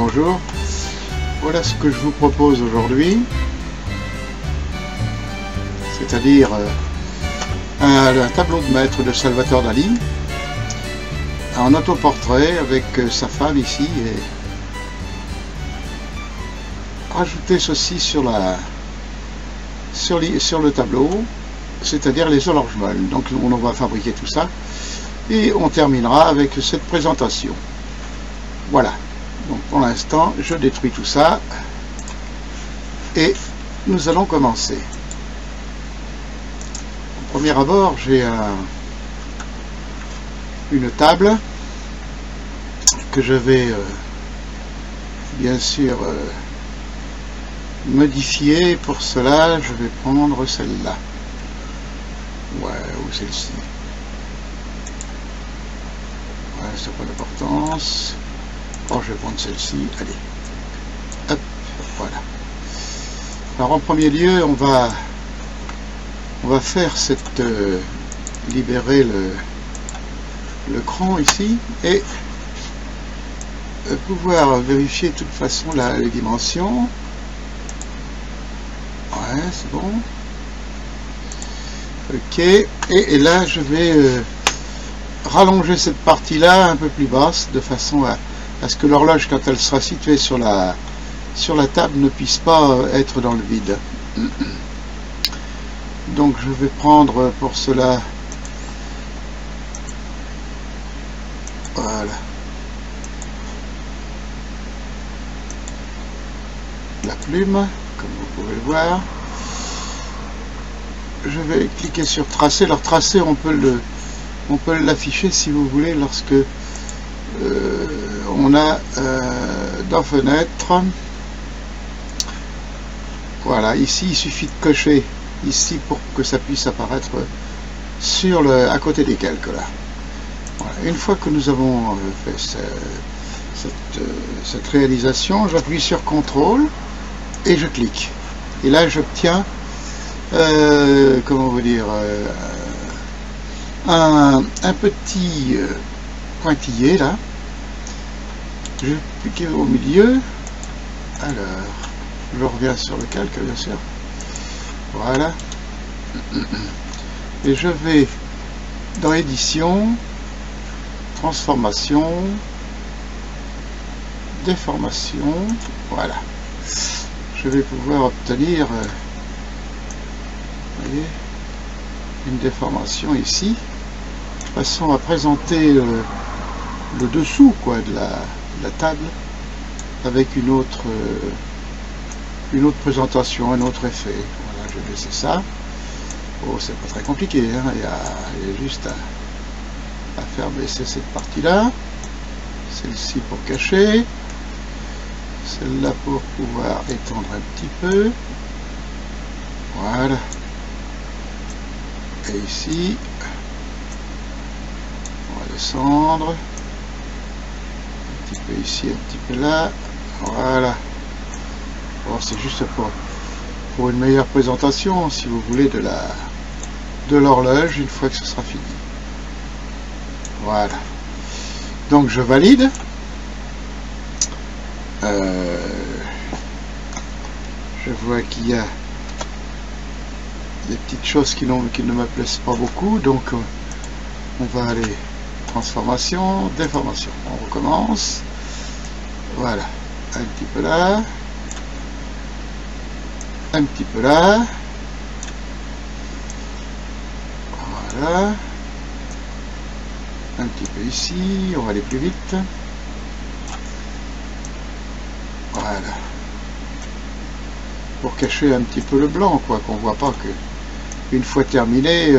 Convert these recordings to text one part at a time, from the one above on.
Bonjour, voilà ce que je vous propose aujourd'hui, c'est-à-dire un tableau de maître de Salvador Dali en autoportrait avec sa femme ici, et rajouter ceci sur le tableau, c'est-à-dire les horloges molles. Donc on va fabriquer tout ça et on terminera avec cette présentation. Voilà, donc pour l'instant je détruis tout ça et nous allons commencer. Au premier abord, j'ai une table que je vais bien sûr modifier. Pour cela je vais prendre celle-là, ouais, ou celle-ci, ouais, ça n'a pas d'importance. Oh, je vais prendre celle-ci, allez, hop, voilà. Alors en premier lieu, on va faire cette libérer le cran ici et pouvoir vérifier de toute façon les dimensions. Ouais, c'est bon. Ok, et là je vais rallonger cette partie là un peu plus basse, de façon à ce que l'horloge, quand elle sera située sur la table, ne puisse pas être dans le vide. Donc je vais prendre pour cela, voilà, la plume, comme vous pouvez le voir. Je vais cliquer sur tracer. Alors tracer, on peut l'afficher si vous voulez lorsque on a dans fenêtre. Voilà, ici il suffit de cocher ici pour que ça puisse apparaître sur à côté des calques là. Voilà. Une fois que nous avons fait cette réalisation, j'appuie sur CTRL et je clique. Et là j'obtiens comment vous dire, un petit pointillé là. Je vais cliquer au milieu. Alors je reviens sur le calque bien sûr. Voilà, et je vais dans édition, transformation, déformation. Voilà, je vais pouvoir obtenir voyez, une déformation ici, de façon à présenter le dessous quoi de la table avec une autre présentation, un autre effet. Voilà, je vais laisser ça. Oh, c'est pas très compliqué, hein. Il y a juste à faire baisser cette partie là, celle-ci pour cacher, celle-là pour pouvoir étendre un petit peu. Voilà, et ici on va descendre un petit peu ici, un petit peu là. Voilà. Bon, c'est juste pour une meilleure présentation, si vous voulez, de l'horloge une fois que ce sera fini. Voilà. Donc je valide. Je vois qu'il y a des petites choses qui ne me plaisent pas beaucoup, donc on va aller transformation, déformation. On recommence. Voilà. Un petit peu là. Un petit peu là, voilà, un petit peu ici, on va aller plus vite, voilà, pour cacher un petit peu le blanc, quoi, qu'on voit pas que une fois terminé,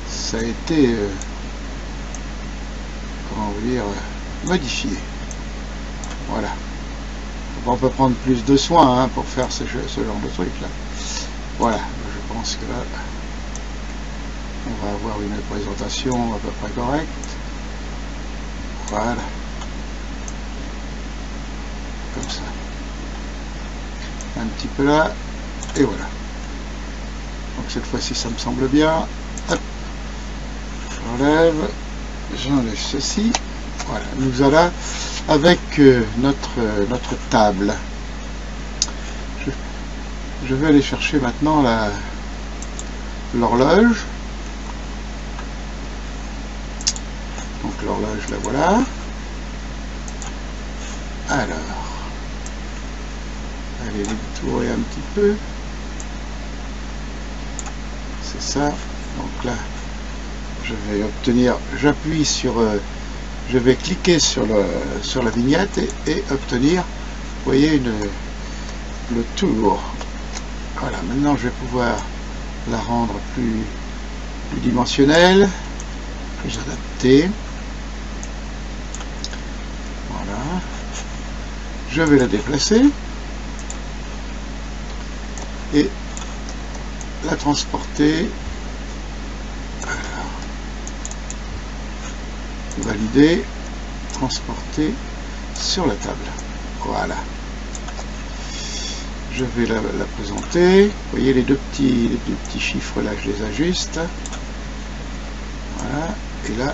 ça a été, comment vous dire, modifié. Voilà. On peut prendre plus de soin pour faire ce genre de truc là. Voilà, je pense que là on va avoir une présentation à peu près correcte. Voilà, comme ça, un petit peu là, et voilà. Donc cette fois-ci ça me semble bien. Hop, j'enlève ceci. Voilà, nous voilà avec notre table. Je vais aller chercher maintenant l'horloge. Donc l'horloge, la voilà. Alors, allez détourer un petit peu. C'est ça. Donc là, je vais obtenir, j'appuie sur, je vais cliquer sur la vignette et obtenir, vous voyez, le tour. Voilà, maintenant je vais pouvoir la rendre plus dimensionnelle, plus adaptée. Voilà. Je vais la déplacer et la transporter. Voilà. Valider, transporter sur la table. Voilà. Je vais la présenter. Vous voyez les deux petits chiffres là, je les ajuste. Voilà. Et là,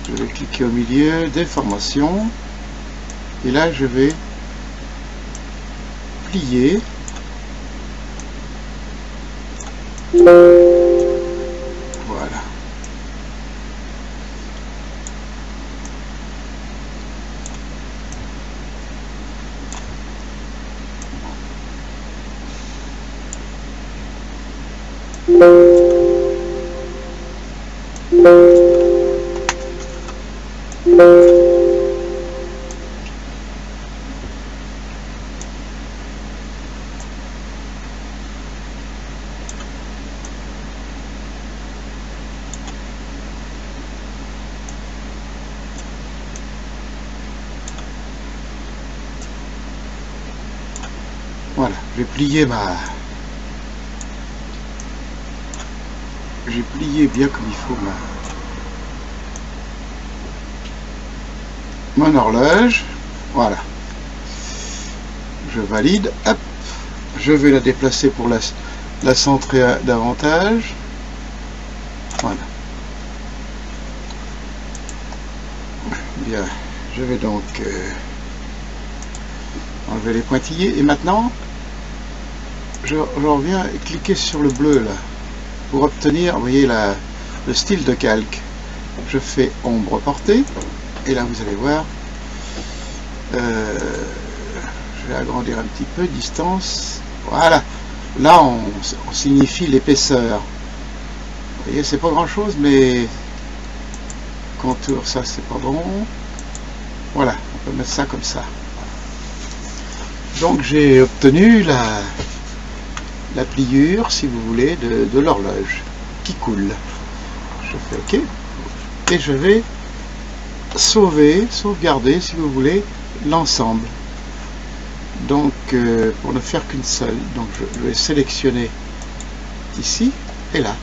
je vais cliquer au milieu, déformation. Et là, je vais plier. Voilà. Voilà, j'ai plié j'ai plié bien comme il faut mon horloge. Voilà. Je valide. Hop. Je vais la déplacer pour la centrer davantage. Voilà. Bien. Je vais donc enlever les pointillés. Et maintenant, je reviens et cliquer sur le bleu là pour obtenir, vous voyez, le style de calque. Je fais ombre portée et là vous allez voir, je vais agrandir un petit peu, distance, voilà, là on signifie l'épaisseur. Vous voyez, c'est pas grand chose, mais contour, ça c'est pas bon. Voilà, on peut mettre ça comme ça. Donc j'ai obtenu la pliure, si vous voulez, de l'horloge qui coule. Je fais OK et je vais sauvegarder, si vous voulez, l'ensemble. Donc pour ne faire qu'une seule, donc je vais sélectionner ici et là.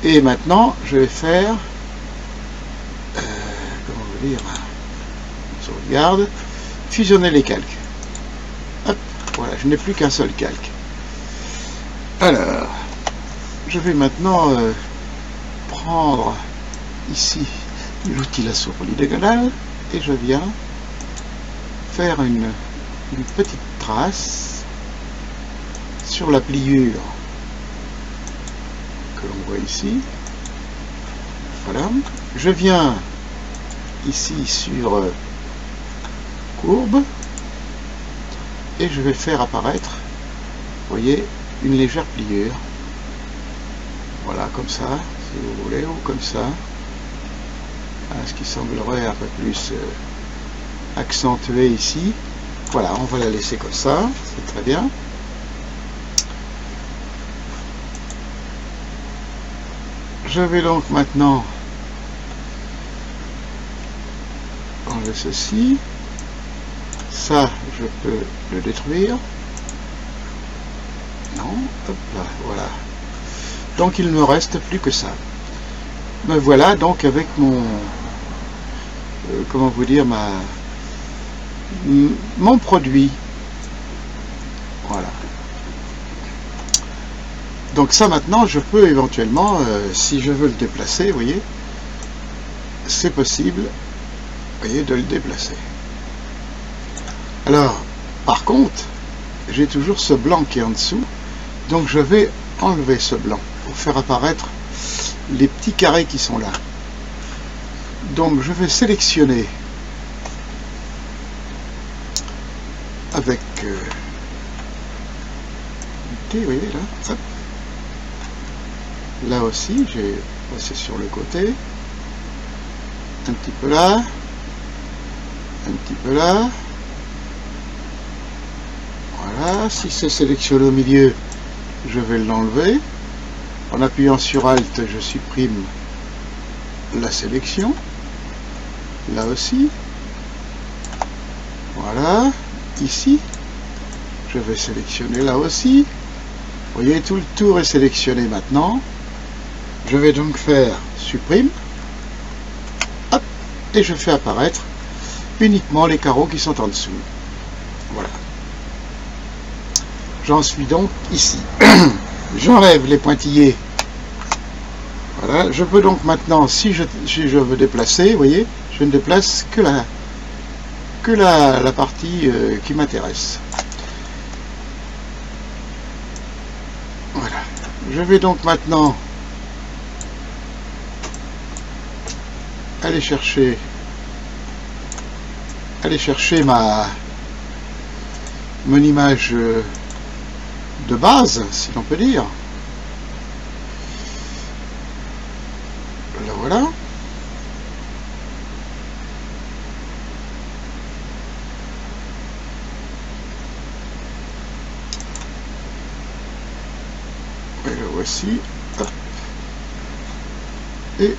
Et maintenant je vais faire comment vous dire, sauvegarde, fusionner les calques. Hop, voilà, je n'ai plus qu'un seul calque. Alors, je vais maintenant prendre ici l'outil lasso polygonal et je viens faire une petite trace sur la pliure que l'on voit ici. Voilà, je viens ici sur courbe et je vais faire apparaître, vous voyez, une légère pliure. Voilà, comme ça, si vous voulez, ou comme ça. Ce qui semblerait un peu plus accentué ici. Voilà, on va la laisser comme ça, c'est très bien. Je vais donc maintenant enlever ceci. Ça, je peux le détruire. Non, hop là, voilà. Donc il ne me reste plus que ça. Me voilà donc avec mon comment vous dire, mon produit. Voilà. Donc ça maintenant je peux éventuellement si je veux le déplacer, vous voyez, c'est possible. voyez, de le déplacer. Alors, par contre, j'ai toujours ce blanc qui est en dessous, donc je vais enlever ce blanc pour faire apparaître les petits carrés qui sont là. Donc je vais sélectionner avec vous voyez là, hop. Là aussi j'ai passé sur le côté, un petit peu là, un petit peu là. Voilà, si c'est sélectionné au milieu, je vais l'enlever. En appuyant sur Alt, je supprime la sélection. Là aussi. Voilà, ici. Je vais sélectionner là aussi. Vous voyez, tout le tour est sélectionné maintenant. Je vais donc faire supprime. Hop, et je fais apparaître uniquement les carreaux qui sont en dessous. Voilà. J'en suis donc ici. J'enlève les pointillés. Voilà. Je peux donc maintenant, si je veux déplacer, vous voyez, je ne déplace que la partie qui m'intéresse. Voilà. Je vais donc maintenant aller chercher mon image de base, si l'on peut dire. La voilà. Et la voici. Hop. Et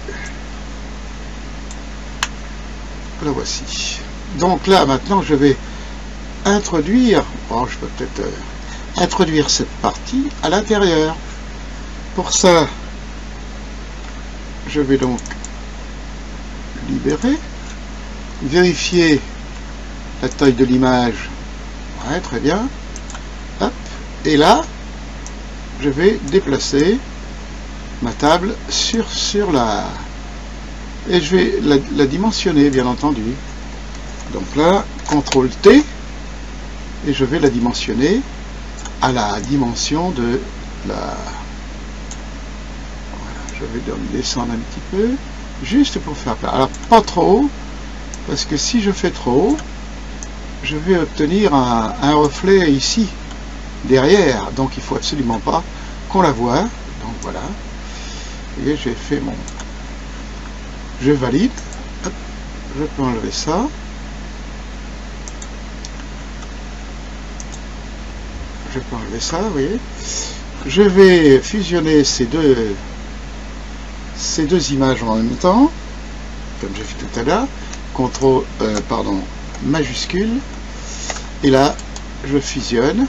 la voici. Donc là, maintenant, je vais introduire, oh, je peux peut-être introduire cette partie à l'intérieur. Pour ça, je vais donc libérer, vérifier la taille de l'image. Ouais, très bien. Hop. Et là, je vais déplacer ma table sur la... Et je vais la dimensionner, bien entendu. Donc là, CTRL T, et je vais la dimensionner à la dimension de la... Voilà, je vais donc descendre un petit peu, juste pour faire plat. Alors, pas trop haut, parce que si je fais trop haut, je vais obtenir un reflet ici, derrière. Donc, il ne faut absolument pas qu'on la voie. Donc, voilà. Vous voyez, j'ai fait mon... Je valide. Hop, je peux enlever ça. Je peux enlever ça, vous voyez. Je vais fusionner ces deux images en même temps, comme j'ai fait tout à l'heure. CTRL, majuscule. Et là, je fusionne.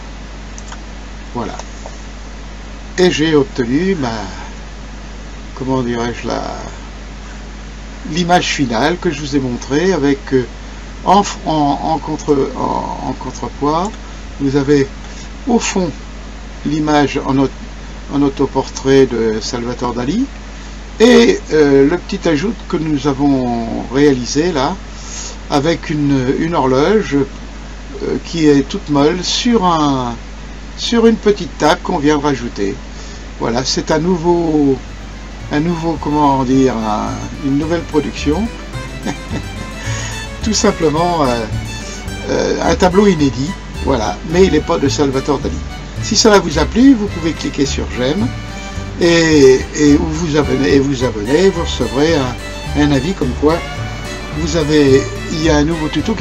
Voilà. Et j'ai obtenu comment dirais-je, l'image finale que je vous ai montrée avec en contrepoids, vous avez au fond l'image en autoportrait de Salvador Dali et le petit ajout que nous avons réalisé là avec une horloge qui est toute molle sur une petite table qu'on vient de rajouter. Voilà, c'est un nouveau comment dire, une nouvelle production. Tout simplement un tableau inédit, voilà, mais il n'est pas de Salvador Dali. Si cela vous a plu, vous pouvez cliquer sur j'aime et vous abonner, vous recevrez un avis comme quoi il y a un nouveau tuto.